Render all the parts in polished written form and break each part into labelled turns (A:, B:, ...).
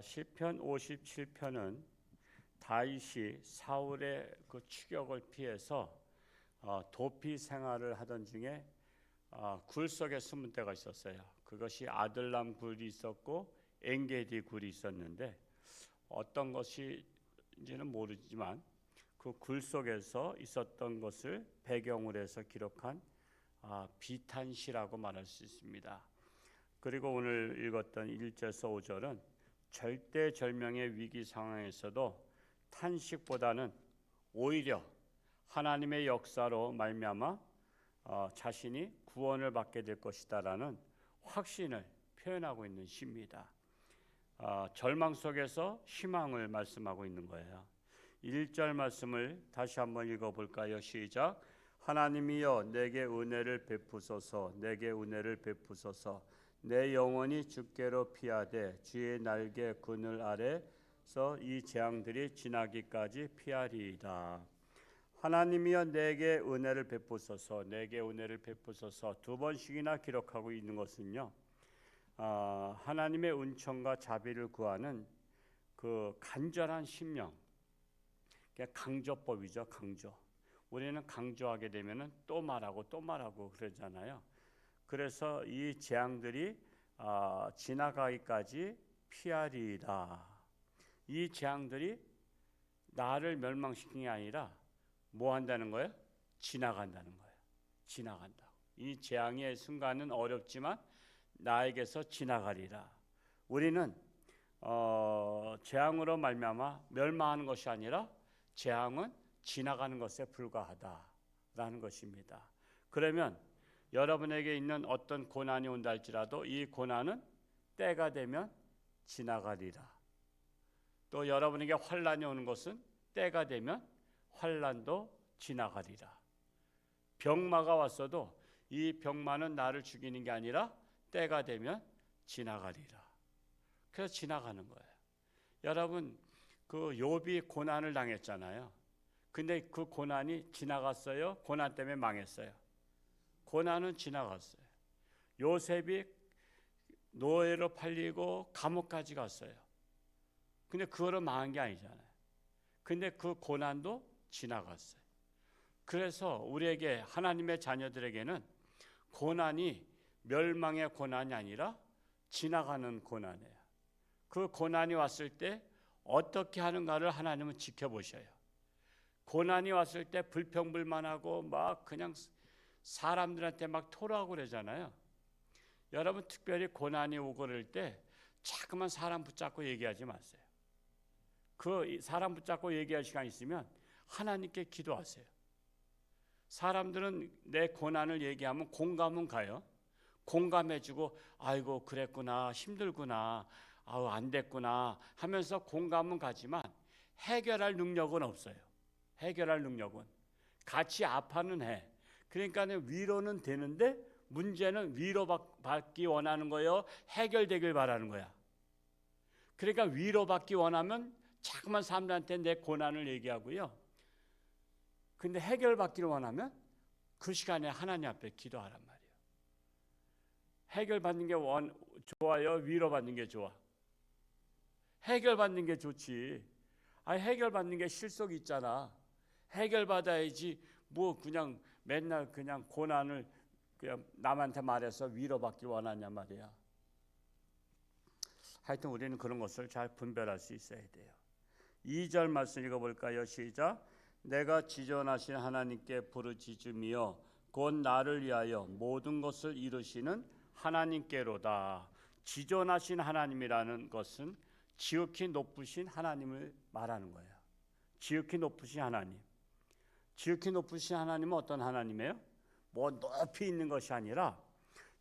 A: 시편 57편은 다윗이 사울의 그 추격을 피해서 도피 생활을 하던 중에 굴 속에 숨은 때가 있었어요. 그것이 아들람 굴이 있었고 엔게디 굴이 있었는데 어떤 것인지는 모르지만 그 굴 속에서 있었던 것을 배경으로 해서 기록한 비탄시라고 말할 수 있습니다. 그리고 오늘 읽었던 1절에서 5절은 절대절명의 위기 상황에서도 탄식보다는 오히려 하나님의 역사로 말미암아 자신이 구원을 받게 될 것이다라는 확신을 표현하고 있는 시입니다. 절망 속에서 희망을 말씀하고 있는 거예요. 1절 말씀을 다시 한번 읽어볼까요? 시작. 하나님이여 내게 은혜를 베푸소서. 내게 은혜를 베푸소서. 내 영혼이 주께로 피하되 주의 날개 그늘 아래서 이 재앙들이 지나기까지 피하리이다. 하나님이여 내게 은혜를 베푸소서. 내게 은혜를 베푸소서. 두 번씩이나 기록하고 있는 것은요, 하나님의 은총과 자비를 구하는 그 간절한 심령, 강조법이죠. 강조. 우리는 강조하게 되면은 또 말하고 또 말하고 그러잖아요. 그래서 이 재앙들이 지나가기까지 피하리이다. 이 재앙들이 나를 멸망시키는 게 아니라 뭐 한다는 거예요? 지나간다는 거예요. 지나간다. 이 재앙의 순간은 어렵지만 나에게서 지나가리라. 우리는 재앙으로 말미암아 멸망하는 것이 아니라 재앙은 지나가는 것에 불과하다라는 것입니다. 그러면 여러분에게 있는 어떤 고난이 온다 할지라도 이 고난은 때가 되면 지나가리라. 또 여러분에게 환난이 오는 것은 때가 되면 환난도 지나가리라. 병마가 왔어도 이 병마는 나를 죽이는 게 아니라 때가 되면 지나가리라. 그래서 지나가는 거예요. 여러분 그 욥이 고난을 당했잖아요. 근데 그 고난이 지나갔어요? 고난 때문에 망했어요? 고난은 지나갔어요. 요셉이 노예로 팔리고 감옥까지 갔어요. 근데 그거로 망한 게 아니잖아요. 근데 그 고난도 지나갔어요. 그래서 우리에게 하나님의 자녀들에게는 고난이 멸망의 고난이 아니라 지나가는 고난이에요. 그 고난이 왔을 때 어떻게 하는가를 하나님은 지켜보셔요. 고난이 왔을 때 불평불만하고 막 그냥 사람들한테 막 토로하고 그러잖아요. 여러분 특별히 고난이 오고 그럴 때 자꾸만 사람 붙잡고 얘기하지 마세요. 그 사람 붙잡고 얘기할 시간 있으면 하나님께 기도하세요. 사람들은 내 고난을 얘기하면 공감은 가요. 공감해주고 아이고 그랬구나, 힘들구나, 아우 안 됐구나 하면서 공감은 가지만 해결할 능력은 없어요. 해결할 능력은 같이 아파는 해. 그러니까 위로는 되는데 문제는 위로받기 원하는 거예요? 해결되길 바라는 거야. 그러니까 위로받기 원하면 자꾸만 사람들한테 내 고난을 얘기하고요. 근데 해결받기를 원하면 그 시간에 하나님 앞에 기도하란 말이에요. 해결받는 게 좋아요? 위로받는 게 좋아? 해결받는 게 좋지. 해결받는 게 실속이 있잖아. 해결받아야지 뭐 그냥 맨날 그냥 고난을 그냥 남한테 말해서 위로받기 원하냐 말이야. 하여튼 우리는 그런 것을 잘 분별할 수 있어야 돼요. 2절 말씀 읽어볼까요? 시작. 내가 지존하신 하나님께 부르짖으며 곧 나를 위하여 모든 것을 이루시는 하나님께로다. 지존하신 하나님이라는 것은 지극히 높으신 하나님을 말하는 거예요. 지극히 높으신 하나님. 지극히 높으신 하나님은 어떤 하나님이에요? 뭐 높이 있는 것이 아니라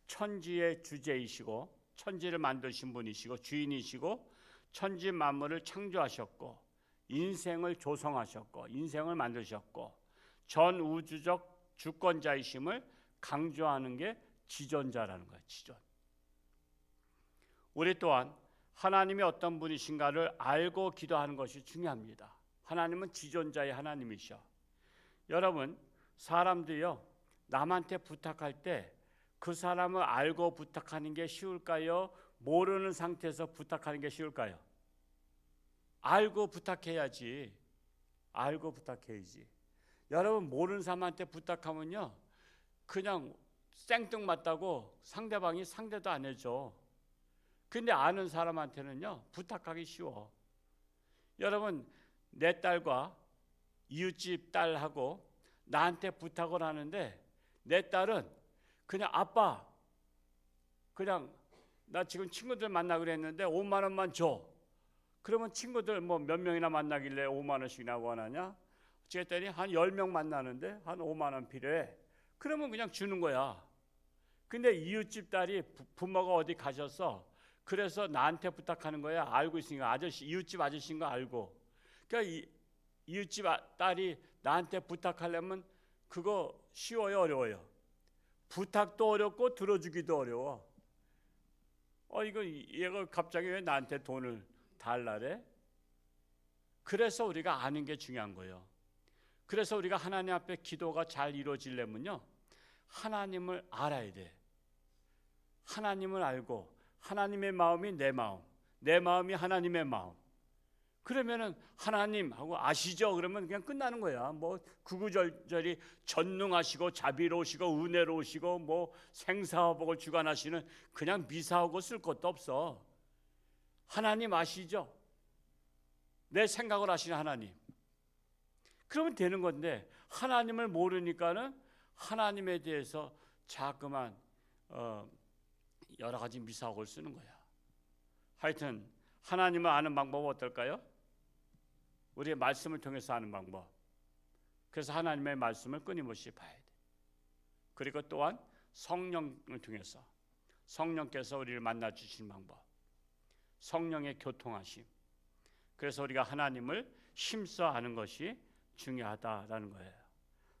A: 천지의 주제이시고 천지를 만드신 분이시고 주인이시고 천지 만물을 창조하셨고 인생을 조성하셨고 인생을 만드셨고 전 우주적 주권자이심을 강조하는 게 지존자라는 거예요. 지존. 우리 또한 하나님이 어떤 분이신가를 알고 기도하는 것이 중요합니다. 하나님은 지존자의 하나님이셔. 여러분 사람들이요 남한테 부탁할 때 그 사람을 알고 부탁하는 게 쉬울까요? 모르는 상태에서 부탁하는 게 쉬울까요? 알고 부탁해야지. 알고 부탁해야지. 여러분 모르는 사람한테 부탁하면요, 그냥 생뚱맞다고 상대방이 상대도 안 해줘. 근데 아는 사람한테는요 부탁하기 쉬워. 여러분 내 딸과 이웃집 딸하고 나한테 부탁을 하는데, 내 딸은 그냥 아빠, 그냥 나 지금 친구들 만나기로 했는데 5만 원만 줘. 그러면 친구들 뭐 몇 명이나 만나길래 5만 원씩이나 원하냐? 그랬더니 한 10명 만나는데 한 5만 원 필요해. 그러면 그냥 주는 거야. 근데 이웃집 딸이 부모가 어디 가셨어. 그래서 나한테 부탁하는 거야. 알고 있으니까. 아저씨, 이웃집 아저씨인 거 알고. 그러니까 이웃집 딸이 나한테 부탁하려면 그거 쉬워요, 어려워요? 부탁도 어렵고 들어주기도 어려워. 이거 얘가 갑자기 왜 나한테 돈을 달라래? 그래서 우리가 아는 게 중요한 거예요. 그래서 우리가 하나님 앞에 기도가 잘 이루어지려면요, 하나님을 알아야 돼. 하나님을 알고 하나님의 마음이 내 마음, 내 마음이 하나님의 마음. 그러면은 하나님 하고 아시죠? 그러면 그냥 끝나는 거야. 뭐 구구절절히 전능하시고 자비로우시고 은혜로우시고 뭐 생사화복을 주관하시는, 그냥 미사하고 쓸 것도 없어. 하나님 아시죠? 내 생각을 아시는 하나님. 그러면 되는 건데, 하나님을 모르니까는 하나님에 대해서 자꾸만 여러 가지 미사학을 쓰는 거야. 하여튼 하나님을 아는 방법은 어떨까요? 우리의 말씀을 통해서 아는 방법. 그래서 하나님의 말씀을 끊임없이 봐야 돼. 그리고 또한 성령을 통해서, 성령께서 우리를 만나 주신 방법, 성령의 교통하심. 그래서 우리가 하나님을 힘써 아는 것이 중요하다라는 거예요.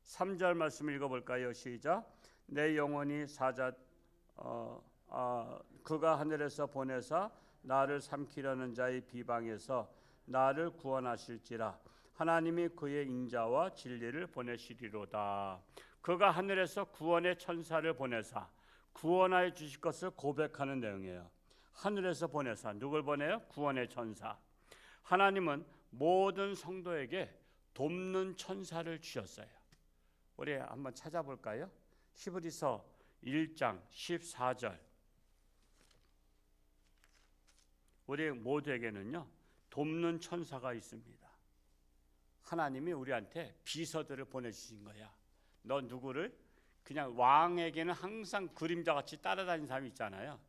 A: 3절 말씀 읽어볼까요? 시작. 내 영혼이 그가 하늘에서 보내사 나를 삼키려는 자의 비방에서 나를 구원하실지라. 하나님이 그의 인자와 진리를 보내시리로다. 그가 하늘에서 구원의 천사를 보내사 구원하여 주실 것을 고백하는 내용이에요. 하늘에서 보내사, 누굴 보내요? 구원의 천사. 하나님은 모든 성도에게 돕는 천사를 주셨어요. 우리 한번 찾아볼까요? 히브리서 1장 14절. 우리 모두에게는요 돕는 천사가 있습니다. 하나님이 우리한테 비서들을 보내주신 거야. 너 누구를, 그냥 왕에게는 항상 그림자같이 따라다니는 사람이 있잖아요.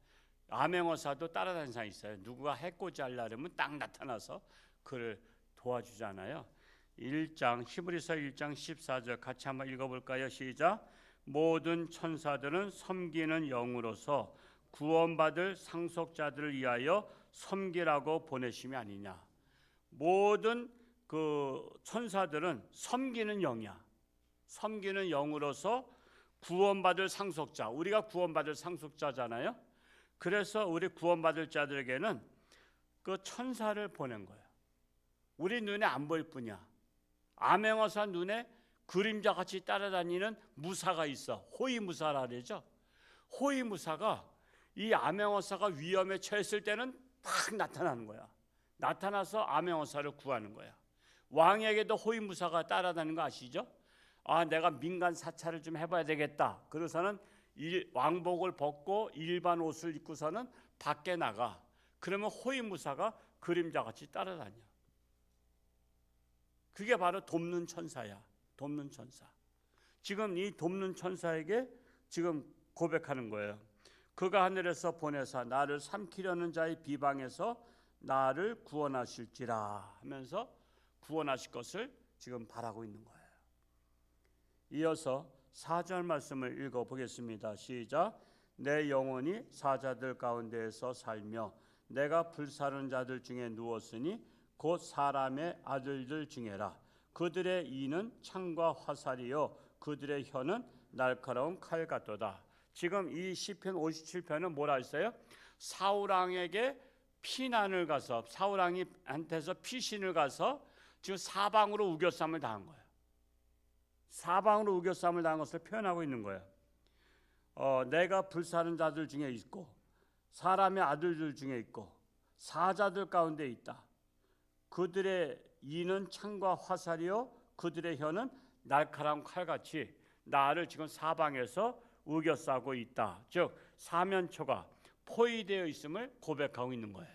A: 암행어사도 따라다니는 사람이 있어요. 누구가 해코지 하려면 딱 나타나서 그를 도와주잖아요. 히브리서 1장 14절 같이 한번 읽어볼까요? 시작. 모든 천사들은 섬기는 영으로서 구원받을 상속자들을 위하여 섬기라고 보내심이 아니냐. 모든 그 천사들은 섬기는 영이야. 섬기는 영으로서 구원받을 상속자, 우리가 구원받을 상속자잖아요. 그래서 우리 구원받을 자들에게는 그 천사를 보낸 거야. 우리 눈에 안 보일 뿐이야. 암행어사 눈에 그림자같이 따라다니는 무사가 있어. 호위무사라 그러죠. 호위무사가 이 암행어사가 위험에 처했을 때는 딱 나타나는 거야. 나타나서 암행어사를 구하는 거야. 왕에게도 호위무사가 따라다니는 거 아시죠? 내가 민간 사찰을 좀 해봐야 되겠다. 그래서는 왕복을 벗고 일반 옷을 입고서는 밖에 나가. 그러면 호위무사가 그림자같이 따라다녀. 그게 바로 돕는 천사야. 돕는 천사. 지금 이 돕는 천사에게 지금 고백하는 거예요. 그가 하늘에서 보내사 나를 삼키려는 자의 비방에서 나를 구원하실지라 하면서 구원하실 것을 지금 바라고 있는 거예요. 이어서 4절 말씀을 읽어보겠습니다. 시작. 내 영혼이 사자들 가운데에서 살며 내가 불사른 자들 중에 누웠으니 곧 사람의 아들들 중에라. 그들의 이는 창과 화살이요 그들의 혀는 날카로운 칼 같도다. 지금 이 시편 57편은 뭐라 했어요? 사울왕에게 피난을 가서, 사울왕한테서 피신을 가서 지금 사방으로 우겨쌈을 당한 거예요. 사방으로 우겨쌈을 당한 것을 표현하고 있는 거예요. 내가 불사른 자들 중에 있고 사람의 아들들 중에 있고 사자들 가운데 있다. 그들의 이는 창과 화살이요 그들의 혀는 날카로운 칼같이 나를 지금 사방에서 우겨싸고 있다. 즉 사면초가 포위되어 있음을 고백하고 있는 거예요.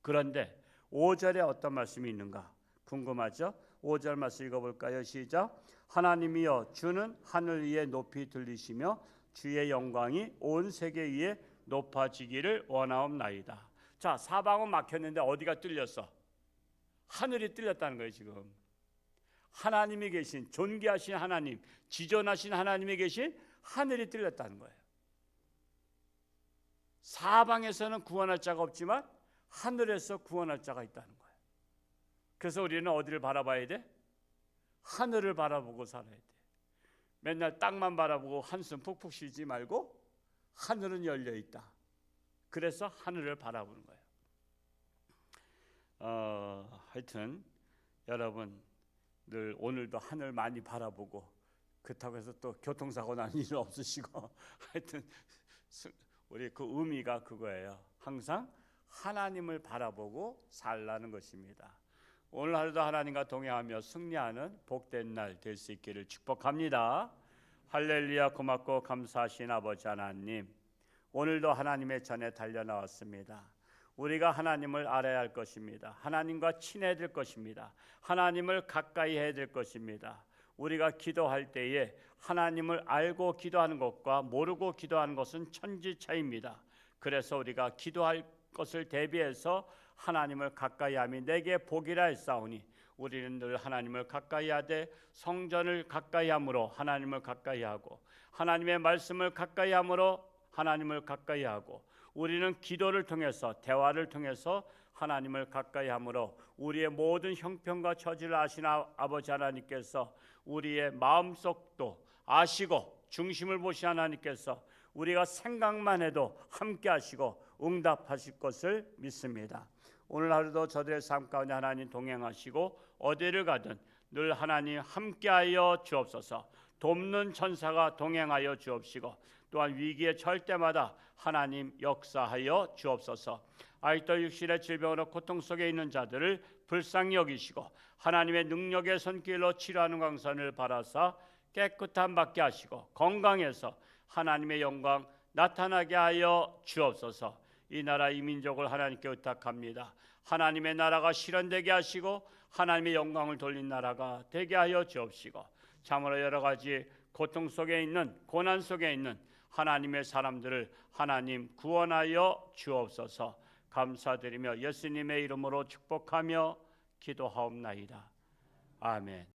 A: 그런데 5절에 어떤 말씀이 있는가 궁금하죠? 5절 말씀 읽어볼까요? 시작. 하나님이여 주는 하늘 위에 높이 들리시며 주의 영광이 온 세계 위에 높아지기를 원하옵나이다. 자, 사방은 막혔는데 어디가 뚫렸어? 하늘이 뚫렸다는 거예요. 지금 하나님이 계신 존귀하신 하나님, 지존하신 하나님이 계신 하늘이 뚫렸다는 거예요. 사방에서는 구원할 자가 없지만 하늘에서 구원할 자가 있다는 거예요. 그래서 우리는 어디를 바라봐야 돼? 하늘을 바라보고 살아야 돼. 맨날 땅만 바라보고 한숨 푹푹 쉬지 말고 하늘은 열려 있다. 그래서 하늘을 바라보는 거예요. 하여튼 여러분 늘 오늘도 하늘 많이 바라보고 그렇다고 해서 또 교통사고 나는 일은 없으시고 하여튼 우리 그 의미가 그거예요. 항상 하나님을 바라보고 살라는 것입니다. 오늘 하루도 하나님과 동행하며 승리하는 복된 날 될 수 있기를 축복합니다. 할렐루야. 고맙고 감사하신 아버지 하나님, 오늘도 하나님의 전에 달려나왔습니다. 우리가 하나님을 알아야 할 것입니다. 하나님과 친해야 될 것입니다. 하나님을 가까이 해야 될 것입니다. 우리가 기도할 때에 하나님을 알고 기도하는 것과 모르고 기도하는 것은 천지 차이입니다. 그래서 우리가 기도할 것을 대비해서 하나님을 가까이 함이 내게 복이라 했사오니 우리는 늘 하나님을 가까이 하되 성전을 가까이 함으로 하나님을 가까이 하고 하나님의 말씀을 가까이 함으로 하나님을 가까이 하고 우리는 기도를 통해서 대화를 통해서 하나님을 가까이 함으로 우리의 모든 형편과 처지를 아시는 아버지 하나님께서 우리의 마음속도 아시고 중심을 보시 하나님께서 우리가 생각만 해도 함께 하시고 응답하실 것을 믿습니다. 오늘 하루도 저들의 삶 가운데 하나님 동행하시고 어디를 가든 늘 하나님 함께하여 주옵소서. 돕는 천사가 동행하여 주옵시고 또한 위기에 처할 때마다 하나님 역사하여 주옵소서. 아직도 육신의 질병으로 고통 속에 있는 자들을 불쌍히 여기시고 하나님의 능력의 손길로 치료하는 광선을 바라사 깨끗함 받게 하시고 건강해서 하나님의 영광 나타나게 하여 주옵소서. 이 나라 이 민족을 하나님께 의탁합니다. 하나님의 나라가 실현되게 하시고 하나님의 영광을 돌린 나라가 되게 하여 주옵시고 참으로 여러 가지 고통 속에 있는 고난 속에 있는 하나님의 사람들을 하나님 구원하여 주옵소서. 감사드리며 예수님의 이름으로 축복하며 기도하옵나이다. 아멘.